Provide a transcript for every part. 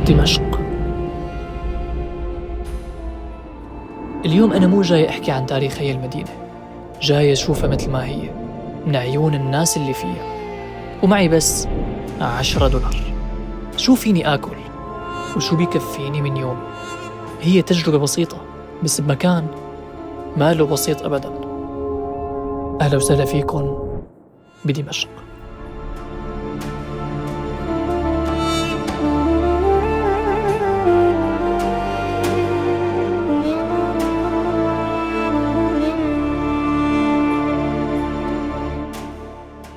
دمشق. اليوم أنا مو جاي أحكي عن تاريخ هي المدينة، جاي أشوفها مثل ما هي من عيون الناس اللي فيها، ومعي بس $10. شو فيني آكل وشو بيكفيني من يوم. هي تجربة بسيطة بس بمكان ما له بسيط أبدا. أهلا وسهلا فيكم بدمشق.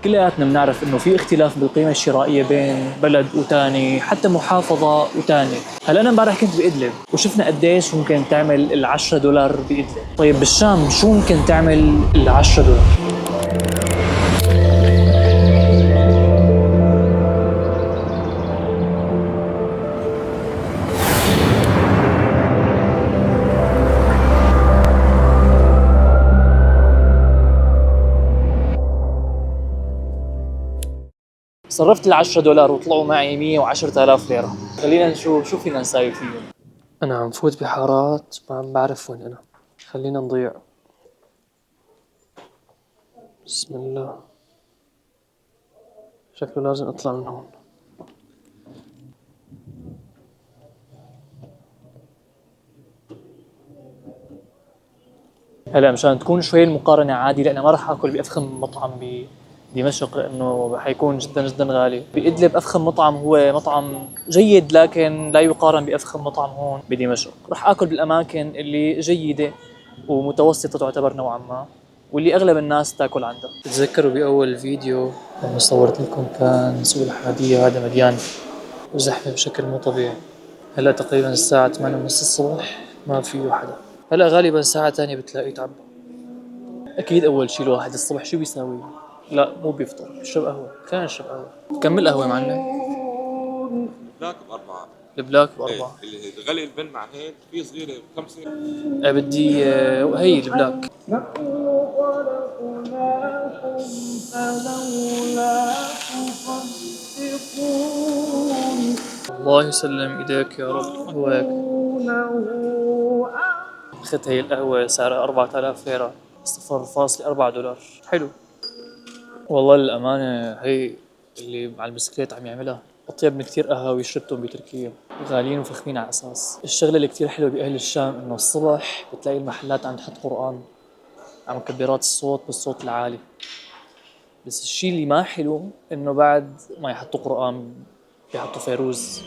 كلياتنا بنعرف انه في اختلاف بالقيمة الشرائية بين بلد وتاني، حتى محافظة وتاني. هلا انا امبارح كنت بإدلب وشفنا قديش ممكن تعمل $10 بإدلب. طيب بالشام شو ممكن تعمل $10؟ صرفت $10 وطلعوا معي 110,000 ليرة. خلينا نشوف شو فينا نساوي فيهم. أنا عم فوت بحارات ما عم بعرف وين أنا. خلينا نضيع. بسم الله، شكله لازم أطلع من هون. هلا مشان تكون شوي المقارنة عادلة، أنا ما راح آكل بأفخم مطعم بدمشق لأنه حيكون جدا جدا غالي. بإدلب أفخم مطعم هو مطعم جيد لكن لا يقارن بأفخم مطعم هون بدمشق. راح آكل بالأماكن اللي جيدة ومتوسطة تعتبر نوعا ما، واللي أغلب الناس تاكل عندها. تتذكروا بأول فيديو لما صورت لكم كان سوق الحادية هذا مليان وزحمة بشكل مو طبيعي. هلا تقريبا الساعة 8:30 الصبح ما فيه حدا. هلا غالبا ساعة تانية بتلاقيه تعبى. أكيد أول شي الواحد الصبح شو بيساوي؟ لا مو بيفطر، بيشرب قهوة. خلينا نشرب قهوة. كمل قهوة معلم. بلاك ب4. البلاك ب4. اللي غلي البن مع هيك في صغيرة ب5. بدي هي البلاك. الله يسلم ايديك يا رب. هواك اخذت هي القهوة سعرها 4000 ليرة، $0.4. حلو والله. الأمانة هي اللي مع البسكليت عم يعملها أطيب من كثير قهاوي شربتهم بتركيا، غاليين وفخمين على أساس. الشغلة اللي كثير حلوة بأهل الشام إنه الصبح بتلاقي المحلات عم تحط قرآن على مكبرات الصوت بالصوت العالي. بس الشيء اللي ما حلو إنه بعد ما يحطوا قرآن بيحطوا فيروز.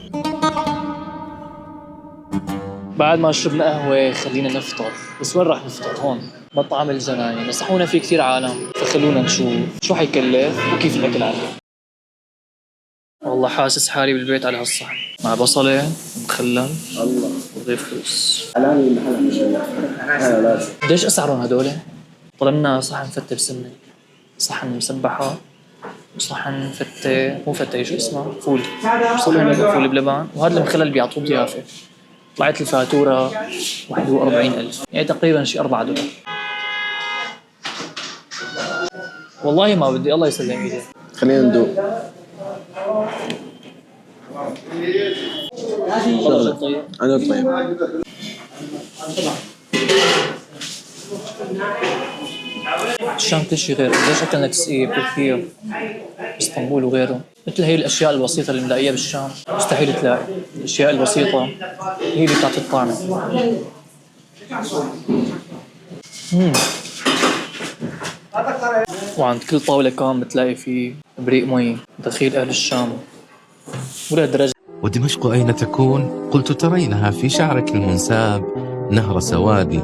بعد ما شربنا قهوة خلينا نفطر. بس وين راح نفطر؟ هون مطعم الجناين، نصحونا فيه كثير عالم، فخلونا نشوف شو حيكلف وكيف الأكل عليه. والله حاسس حالي بالبيت على هالصحن مع بصلة مخلل الله ورغيف خبز. حلالي المحل. قديش أسعارهم هدول؟ طلبنا صحن فتة بسمنة، صحن مسبحة، وصحن فتة مو فتة شو اسمها؟ فول. صحن فول بلبن، وهذا المخلل بيعطوه ضيافة. طلعت الفاتورة 41,000، يعني تقريبا شي $4. والله ما بدي، الله يسلم ايدي. خلينا ندوق. والله طيب. أنا طيب. الشام كل شيء غير. ليش أكلنا تسقية بتركيا اسطنبول وغيره؟ مثل هي الأشياء البسيطة اللي بنلاقيها بالشام مستحيل تلاقي. الأشياء البسيطة هي اللي بتعطي الطعم. وعند كل طاولة كان بتلاقي فيه بريق مي دخيل أهل الشام. ولهالدرجة. ودمشق أين تكون؟ قلت ترينها في شعرك المنساب، نهر سوادي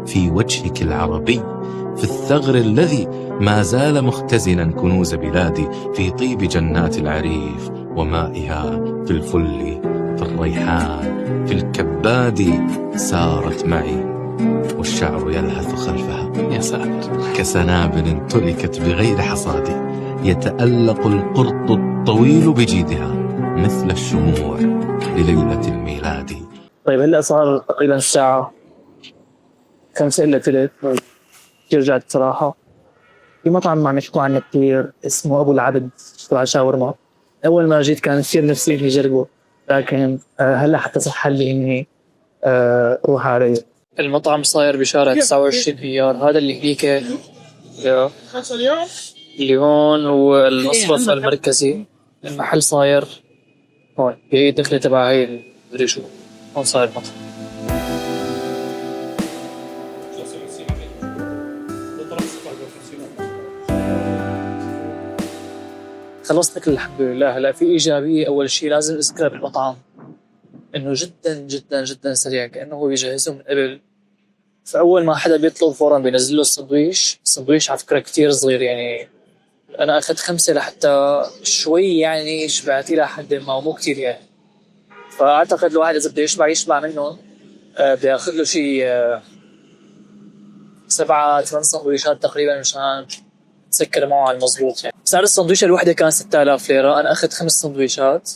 في وجهك العربي، في الثغر الذي ما زال مختزنا كنوز بلادي، في طيب جنات العريف ومائها، في الفل، في الريحان، في الكباد، سارت معي والشعر يلهث خلفها. يا ساتر، كسنابل تركت بغير حصاد، يتألق القرط الطويل بجيدها مثل الشموع لليلة الميلاد. طيب هلأ صار تقريبا الساعة 5:03. كثير رجعت بصراحة. في مطعم عم يحكوا عنه كثير اسمه أبو العبد تبع شاورما. أول ما جيت كان كثير نفسي إني أجربه لكن هلا حتى صح لي اني اروح عليه. المطعم صاير بشارع 29 ايار، هذا اللي هنيك اللي هون هو المصرف المركزي. المحل صاير هون هي الدخلة تبع هاي المدري شو، هون صاير المطعم. خلصت أكل الحمد لله. هلا في إيجابية، أول شيء لازم أذكرها بالمطعم إنه جدا جدا جدا سريع، كأنه هو بيجهزه من قبل. فأول ما حدا بيطلب فورا بينزل له السندويش على فكرة كتير صغير، يعني أنا أخذت 5 لحتى شوي يعني شبعت إلى حد ما، مو كتير يعني. فأعتقد الواحد إذا بده يشبع منه بده ياخذ له شيء 7-8 سندويشات تقريبا مشان تسكر معه على المضبوط يعني. سعر السندويشة الوحدة كان 6000 ليرة، أنا أخذت 5 سندويشات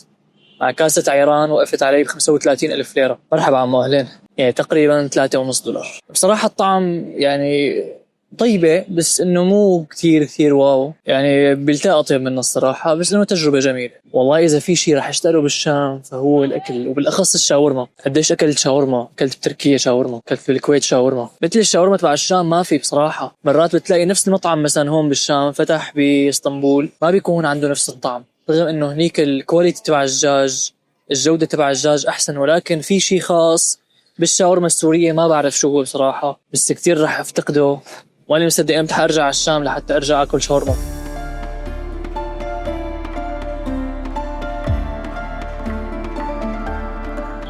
مع كاسة عيران، وقفت علي ب35,000 ليرة. مرحبا عمو، أهلين. يعني تقريبا $3.5. بصراحة الطعم يعني طيبة، بس إنه مو كتير واو يعني، بيلتقى أطيب منه الصراحة، بس إنه تجربة جميلة. والله إذا في شيء راح أشتغله بالشام فهو الأكل، وبالأخص الشاورما. قديش أكلت شاورما، أكلت بتركيا شاورما، أكلت بالكويت شاورما، مثل الشاورما تبع الشام ما في بصراحة. مرات بتلاقي نفس المطعم مثلا هون بالشام فتح بإسطنبول ما بيكون عنده نفس الطعم، رغم إنه هنيك الكواليتي تبع الدجاج، الجودة تبع الدجاج أحسن، ولكن في شيء خاص بالشاورما السورية ما بعرف شو هو بصراحة، بس كتير راح أفتقده. وأنا مصدق إمتى حأرجع على الشام لحتى أرجع أكل شاورما.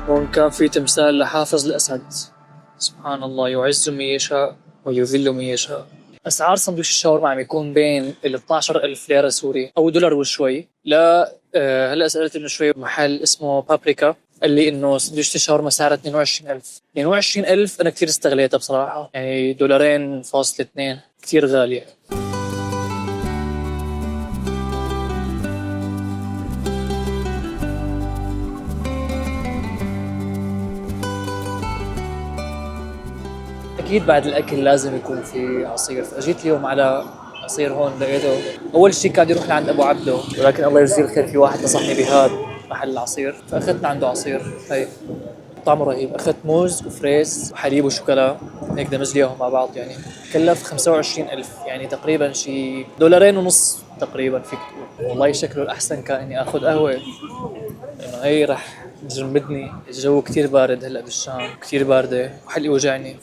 هون كان في تمثال لحافظ الأسد، سبحان الله، يعز من يشاء ويذل من يشاء. أسعار سندويش الشاورما عم يكون بين 12,000 ليرة سوري أو دولار وشوي. لا هلا سألت إنه شوي محل اسمه بابريكا، قال لي إنه سندويشة الشاورما سعرها 22,000. 22,000 أنا كتير استغليتها بصراحة، يعني $2.2 كتير غالية. أكيد بعد الأكل لازم يكون في عصير، فأجيت اليوم على عصير هون لقيته. أول شيء كان يروح لعند أبو عبده، ولكن الله يجزيه الخير في واحد نصحني بهذا محل العصير، فأخذت عنده عصير. هي طعمه رهيب. أخذت موز وفريز وحليب وشوكولا، هيك دمج ليهم مع بعض، يعني كلف 25,000، يعني تقريبا شي $2.5 تقريبا فيك تقول. والله شكله الأحسن كان إني أخذ قهوة، لأنه هي رح تجمدني. الجو كتير بارد هلأ بالشام، كتير باردة وحلقي وجعني،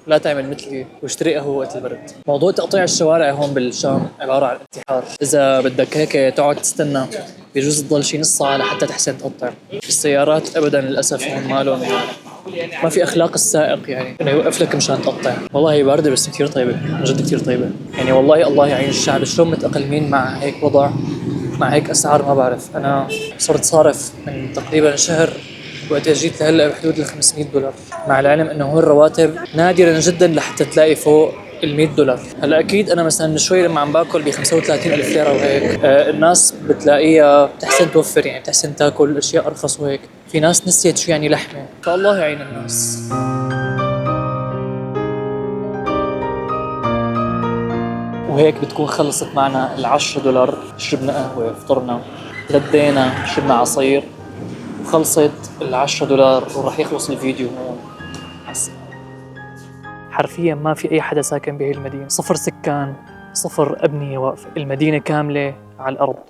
لا تعمل مثلي واشتري قهوة وقت البرد. موضوع تقطيع الشوارع هون بالشام عبارة عن انتحار. إذا بدك هيك تقعد تستنى بيجوز تضل شي نص ساعة لحتى تحسن تقطع. السيارات أبدا للأسف هون ما في أخلاق السائق، يعني إنه يوقف لك مشان تقطع. والله هي باردة بس كتير طيبة، جد كتير طيبة يعني. والله الله يعين الشعب، شلون متأقلمين مع هيك وضع، مع هيك أسعار ما بعرف. أنا صرت صارف من تقريبا شهر وقت جيت لهلا بحدود $500، مع العلم انه هو الرواتب نادرا جدا لحتى تلاقي فوق $100. هلا اكيد انا مثلا من شوي لما عم باكل ب 35,000 ليره وهيك، الناس بتلاقيها بتحسن توفر، يعني بتحسن تاكل اشياء ارخص وهيك. في ناس نسيت شو يعني لحمه، فالله يعين الناس. وهيك بتكون خلصت معنا $10. شربنا قهوه، فطرنا، تغدينا، شربنا عصير، وخلصت $10 وراح يخلص الفيديو هون. حرفيا ما في أي حدا ساكن بهي المدينة، 0 سكان، 0 أبنية واقفة، المدينة كاملة على الأرض.